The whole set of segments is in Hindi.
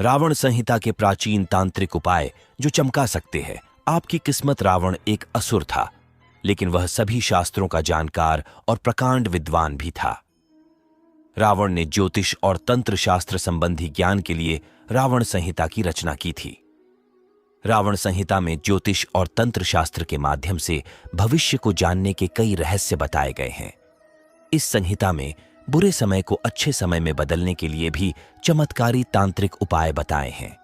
रावण संहिता के प्राचीन तांत्रिक उपाय जो चमका सकते हैं आपकी किस्मत। रावण एक असुर था, लेकिन वह सभी शास्त्रों का जानकार और प्रकांड विद्वान भी था। रावण ने ज्योतिष और तंत्र शास्त्र संबंधी ज्ञान के लिए रावण संहिता की रचना की थी। रावण संहिता में ज्योतिष और तंत्र शास्त्र के माध्यम से भविष्य को जानने के कई रहस्य बताए गए हैं। इस संहिता में बुरे समय को अच्छे समय में बदलने के लिए भी चमत्कारी तांत्रिक उपाय बताए हैं।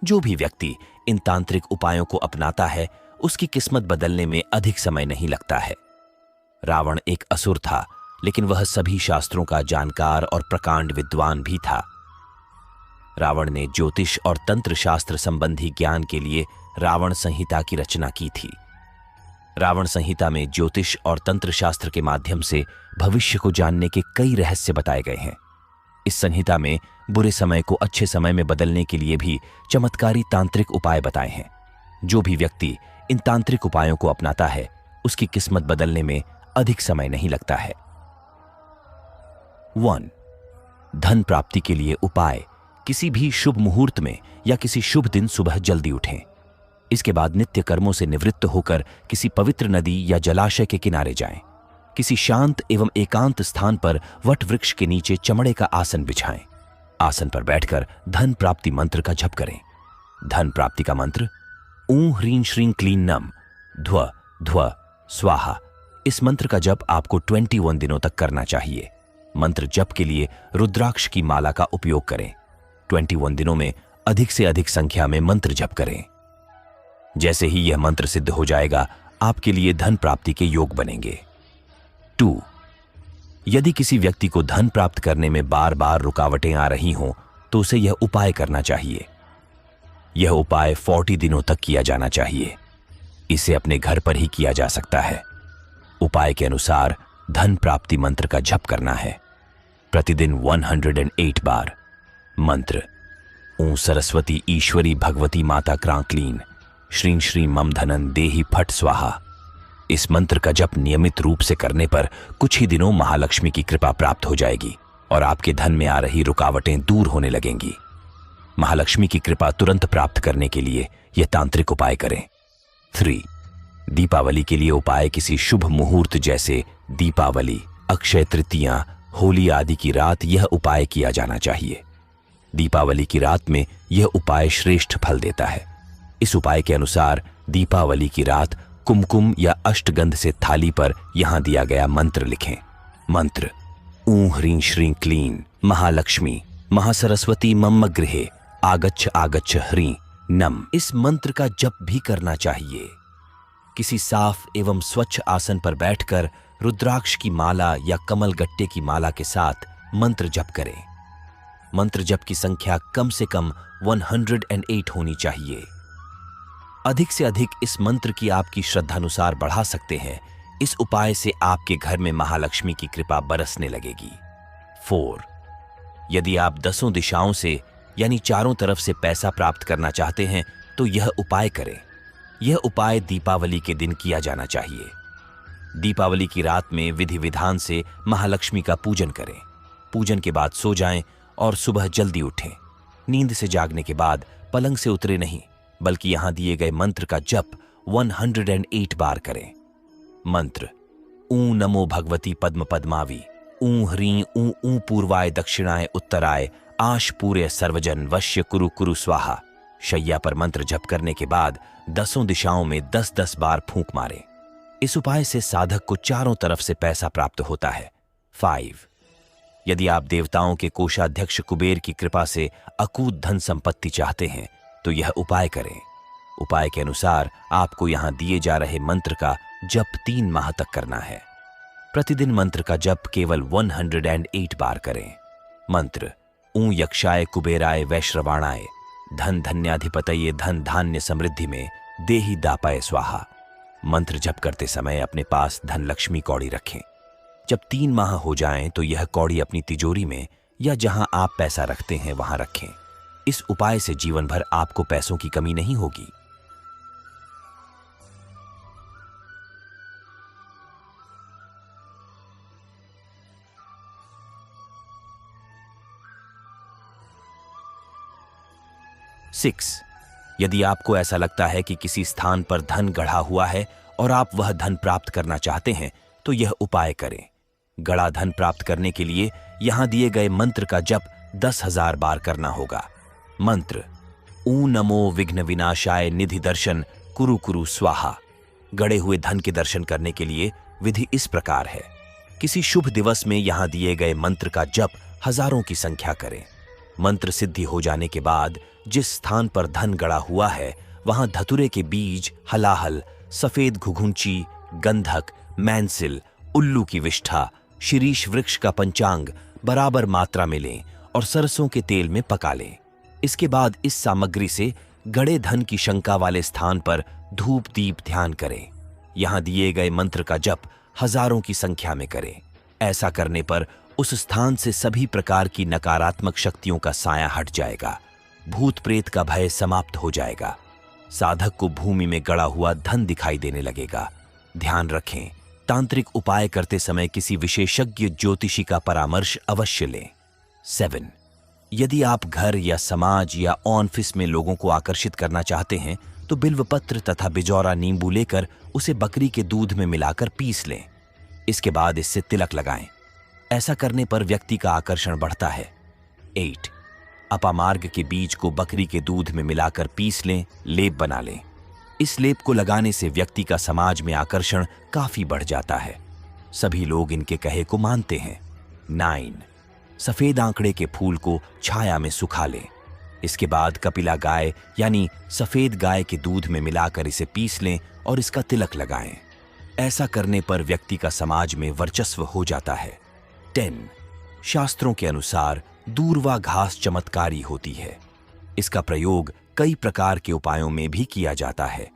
जो भी व्यक्ति इन तांत्रिक उपायों को अपनाता है उसकी किस्मत बदलने में अधिक समय नहीं लगता है। रावण एक असुर था, लेकिन वह सभी शास्त्रों का जानकार और प्रकांड विद्वान भी था। रावण ने ज्योतिष और तंत्र शास्त्र संबंधी ज्ञान के लिए रावण संहिता की रचना की थी। रावण संहिता में ज्योतिष और तंत्र शास्त्र के माध्यम से भविष्य को जानने के कई रहस्य बताए गए हैं। इस संहिता में बुरे समय को अच्छे समय में बदलने के लिए भी चमत्कारी तांत्रिक उपाय बताए हैं। जो भी व्यक्ति इन तांत्रिक उपायों को अपनाता है उसकी किस्मत बदलने में अधिक समय नहीं लगता है। 1. धन प्राप्ति के लिए उपाय। किसी भी शुभ मुहूर्त में या किसी शुभ दिन सुबह जल्दी उठें। इसके बाद नित्य कर्मों से निवृत्त होकर किसी पवित्र नदी या जलाशय के किनारे जाएं। किसी शांत एवं एकांत स्थान पर वट वृक्ष के नीचे चमड़े का आसन बिछाएं। आसन पर बैठकर धन प्राप्ति मंत्र का जप करें। धन प्राप्ति का मंत्र ऊं ह्रीं श्रीं क्लीं नम ध्व ध्व स्वाहा। इस मंत्र का जप आपको 21 दिनों तक करना चाहिए। मंत्र जप के लिए रुद्राक्ष की माला का उपयोग करें। 21 दिनों में अधिक से अधिक संख्या में मंत्र जप करें। जैसे ही यह मंत्र सिद्ध हो जाएगा आपके लिए धन प्राप्ति के योग बनेंगे। 2. यदि किसी व्यक्ति को धन प्राप्त करने में बार बार रुकावटें आ रही हों तो उसे यह उपाय करना चाहिए। यह उपाय 40 दिनों तक किया जाना चाहिए। इसे अपने घर पर ही किया जा सकता है। उपाय के अनुसार धन प्राप्ति मंत्र का जप करना है। प्रतिदिन 108 बार। मंत्र ॐ सरस्वती ईश्वरी भगवती माता क्रांक्लीन श्रीं श्रीं मम धनन देहि फट स्वाहा। इस मंत्र का जप नियमित रूप से करने पर कुछ ही दिनों महालक्ष्मी की कृपा प्राप्त हो जाएगी और आपके धन में आ रही रुकावटें दूर होने लगेंगी। महालक्ष्मी की कृपा तुरंत प्राप्त करने के लिए यह तांत्रिक उपाय करें। 3. दीपावली के लिए उपाय। किसी शुभ मुहूर्त जैसे दीपावली, अक्षय तृतीया, होली आदि की रात यह उपाय किया जाना चाहिए। दीपावली की रात में यह उपाय श्रेष्ठ फल देता है। इस उपाय के अनुसार दीपावली की रात कुमकुम या अष्टगंध से थाली पर यहां दिया गया मंत्र लिखें। मंत्र ऊं ह्रीं श्रीं क्लीं महालक्ष्मी महासरस्वती मम गृहे आगच्छ आगच्छ ह्रीं नम। इस मंत्र का जप भी करना चाहिए। किसी साफ एवं स्वच्छ आसन पर बैठकर रुद्राक्ष की माला या कमल गट्टे की माला के साथ मंत्र जप करें। मंत्र जप की संख्या कम से कम 108 होनी चाहिए। अधिक से अधिक इस मंत्र की आपकी श्रद्धानुसार बढ़ा सकते हैं। इस उपाय से आपके घर में महालक्ष्मी की कृपा बरसने लगेगी। 4. यदि आप 10 दिशाओं से यानी चारों तरफ से पैसा प्राप्त करना चाहते हैं तो यह उपाय करें। यह उपाय दीपावली के दिन किया जाना चाहिए। दीपावली की रात में विधि विधान से महालक्ष्मी का पूजन करें। पूजन के बाद सो जाएं और सुबह जल्दी उठें। नींद से जागने के बाद पलंग से उतरे नहीं, बल्कि यहां दिए गए मंत्र का जप 108 बार करें। मंत्र ऊं नमो भगवती पद्म पद्मावी ऊं ह्रीं ऊं ऊं पूर्वाय दक्षिणाय उत्तराय आश पूरे सर्वजन वश्य कुरु कुरु स्वाहा। शैया पर मंत्र जप करने के बाद 10 दिशाओं में 10-10 बार फूंक मारें। इस उपाय से साधक को चारों तरफ से पैसा प्राप्त होता है। 5. यदि आप देवताओं के कोषाध्यक्ष कुबेर की कृपा से अकूत धन संपत्ति चाहते हैं तो यह उपाय करें। उपाय के अनुसार आपको यहां दिए जा रहे मंत्र का जप 3 माह तक करना है। प्रतिदिन मंत्र का जप केवल 108 बार करें। मंत्र ऊं यक्षाय कुबेराय वैश्रवाणाय धन धन्याधिपतये धन धान्य समृद्धि में देहि दापाय स्वाहा। मंत्र जप करते समय अपने पास धन लक्ष्मी कौड़ी रखें। जब 3 माह हो जाएं तो यह कौड़ी अपनी तिजोरी में या जहां आप पैसा रखते हैं वहां रखें। इस उपाय से जीवन भर आपको पैसों की कमी नहीं होगी। 6. यदि आपको ऐसा लगता है कि किसी स्थान पर धन गढ़ा हुआ है और आप वह धन प्राप्त करना चाहते हैं तो यह उपाय करें। गड़ा धन प्राप्त करने के लिए यहां दिए गए मंत्र का जप 10,000 बार करना होगा। मंत्र: ऊ नमो विघ्न विनाशाय निधि दर्शन कुरु कुरु स्वाहा। गड़े हुए धन के दर्शन करने के लिए विधि इस प्रकार है। किसी शुभ दिवस में यहां दिए गए मंत्र का जप हजारों की संख्या करें। मंत्र सिद्धि हो जाने के बाद जिस स्थान पर धन गड़ा हुआ है वहां धतुरे के बीज, हलाहल, सफेद घुघुंची, गंधक, मैंसिल, उल्लू की विष्ठा, शिरीष वृक्ष का पंचांग बराबर मात्रा में लें और सरसों के तेल में पका लें। इसके बाद इस सामग्री से गड़े धन की शंका वाले स्थान पर धूप दीप ध्यान करें। यहां दिए गए मंत्र का जप हजारों की संख्या में करें। ऐसा करने पर उस स्थान से सभी प्रकार की नकारात्मक शक्तियों का साया हट जाएगा, भूत प्रेत का भय समाप्त हो जाएगा। साधक को भूमि में गड़ा हुआ धन दिखाई देने लगेगा। ध्यान रखें, तांत्रिक उपाय करते समय किसी विशेषज्ञ ज्योतिषी का परामर्श अवश्य लें। 7. यदि आप घर या समाज या ऑफिस में लोगों को आकर्षित करना चाहते हैं तो बिल्वपत्र तथा बिजौरा नींबू लेकर उसे बकरी के दूध में मिलाकर पीस लें। इसके बाद इससे तिलक लगाएं। ऐसा करने पर व्यक्ति का आकर्षण बढ़ता है। 8. अपामार्ग के बीज को बकरी के दूध में मिलाकर पीस लें, लेप बना लें। इस लेप को लगाने से व्यक्ति का समाज में आकर्षण काफी बढ़ जाता है। सभी लोग इनके कहे को मानते हैं। 9. सफेद आंकड़े के फूल को छाया में सुखा लें। इसके बाद कपिला गाय यानी सफेद गाय के दूध में मिलाकर इसे पीस लें और इसका तिलक लगाएं। ऐसा करने पर व्यक्ति का समाज में वर्चस्व हो जाता है। 10. शास्त्रों के अनुसार दूर्वा घास चमत्कारी होती है। इसका प्रयोग कई प्रकार के उपायों में भी किया जाता है।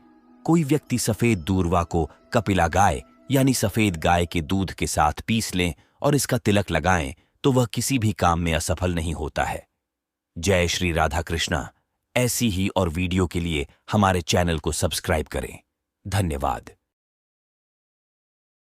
कोई व्यक्ति सफेद दूर्वा को कपिला गाय यानी सफेद गाय के दूध के साथ पीस लें और इसका तिलक लगाएं तो वह किसी भी काम में असफल नहीं होता है। जय श्री राधा कृष्णा। ऐसी ही और वीडियो के लिए हमारे चैनल को सब्सक्राइब करें। धन्यवाद।